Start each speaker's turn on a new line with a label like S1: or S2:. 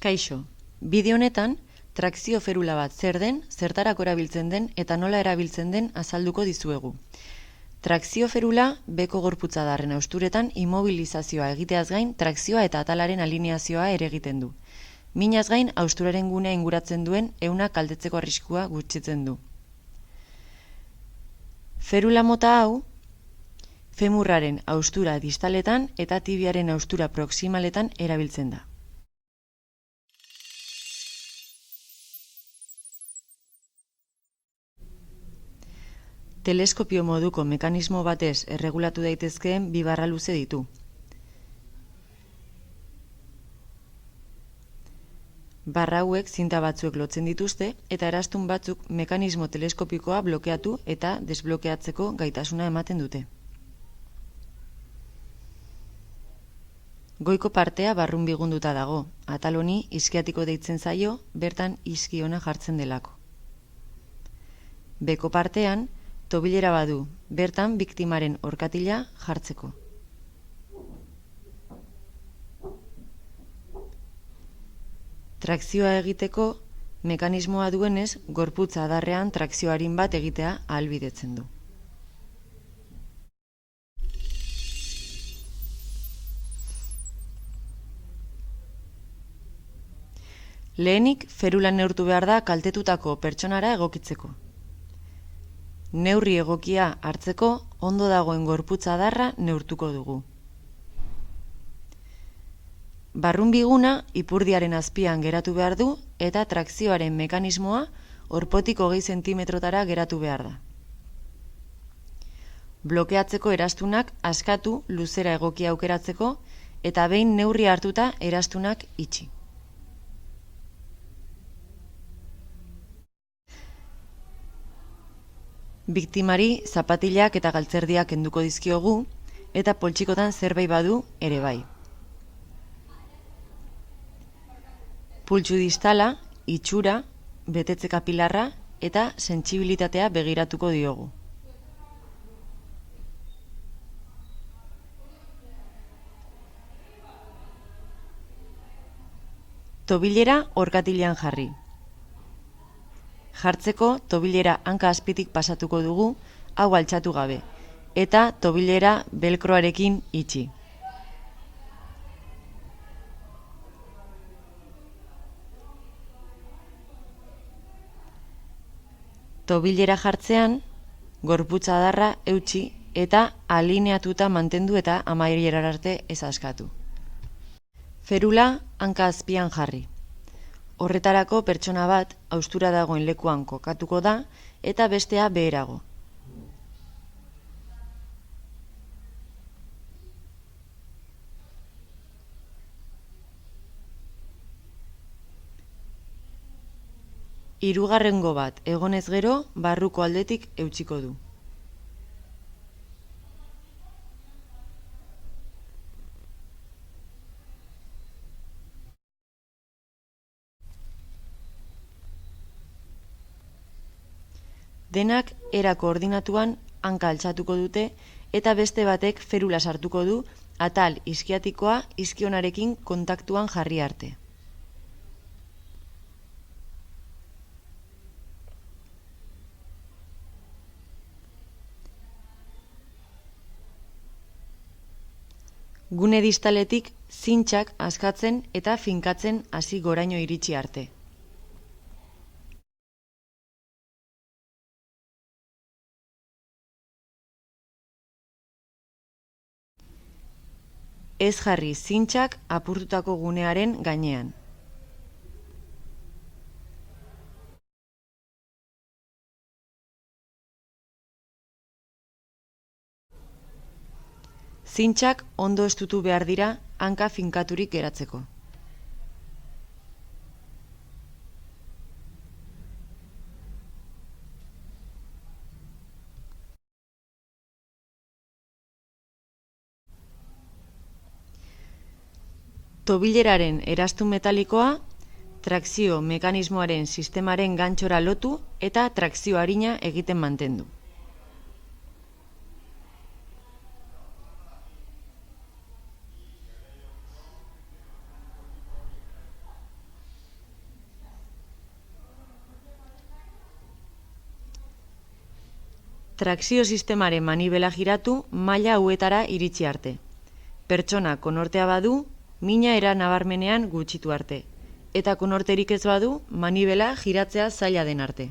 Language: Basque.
S1: Kaixo, bideo honetan trakzio ferula bat zer den, zertarako erabiltzen den eta nola erabiltzen den azalduko dizuegu. Trakzio ferula beko gorputzadarren hausturetan immobilizazioa egiteaz gain trakzioa eta atalaren alineazioa ere egiten du. Minaz gain hausturaren gunea inguratzen duen ehuna kaltetzeko arriskua gutxitzen du. Ferula mota hau femurraren haustura distaletan eta tibiaren haustura proximaletan erabiltzen da. Teleskopio moduko mekanismo batez erregulatu daitezkeen bi barra luze ditu. Barra hauek zinta batzuek lotzen dituzte eta erastun batzuk mekanismo teleskopikoa blokeatu eta desblokeatzeko gaitasuna ematen dute. Goiko partea barrun bigunduta dago, atal honi iskiatiko deitzen zaio, bertan iski ona jartzen delako. Beko partean tobilera badu, bertan biktimaren orkatila jartzeko. Trakzioa egiteko mekanismoa duenez, gorputza adarrean trakzio arin bat egitea ahalbidetzen du. Lehenik, ferula neurtu behar da kaltetutako pertsonara egokitzeko. Neurri egokia hartzeko ondo dagoen gorputza adarra neurtuko dugu. Barrun biguna ipurdiaren azpian geratu behar du eta trakzioaren mekanismoa orpotik 20 zentimetrotara geratu behar da. Blokeatzeko erastunak askatu luzera egokia aukeratzeko eta behin neurri hartuta erastunak itxi. Biktimari zapatilak eta galtzerdiak kenduko dizkiogu eta poltsikotan zerbait badu ere bai. Pultsu distala, itxura, betetze kapilarra eta sentsibilitatea begiratuko diogu. Tobilera orkatilean jarri. Jartzeko tobilera hanka azpitik pasatuko dugu, hau altxatu gabe, eta tobilera belkroarekin itxi. Tobilera jartzean, gorputza adarra eutsi eta alineatuta mantendu eta amaierara arte ez askatu. Ferula hanka azpian jarri. Horretarako pertsona bat haustura dagoen lekuan kokatuko da eta bestea beherago. Hirugarrengo bat egonez gero barruko aldetik eutsiko du. Denak era koordinatuan hanka altxatuko dute eta beste batek ferula sartuko du atal iskiatikoa iskionarekin kontaktuan jarri arte. Gune distaletik zintxak askatzen eta finkatzen hasi goraino iritsi arte. Ez jarri zintxak apurtutako gunearen gainean. Zintxak ondo estutu behar dira hanka finkaturik geratzeko. Tobileraren erastun metalikoa trakzio mekanismoaren sistemaren gantxora lotu eta trakzio arina egiten mantendu. Trakzio sistemaren manibela giratu maila hauetara iritsi arte. Pertsona konortea badu, mina era nabarmenean gutxitu arte. Eta konorterik ez badu, manibela giratzea zaila den arte.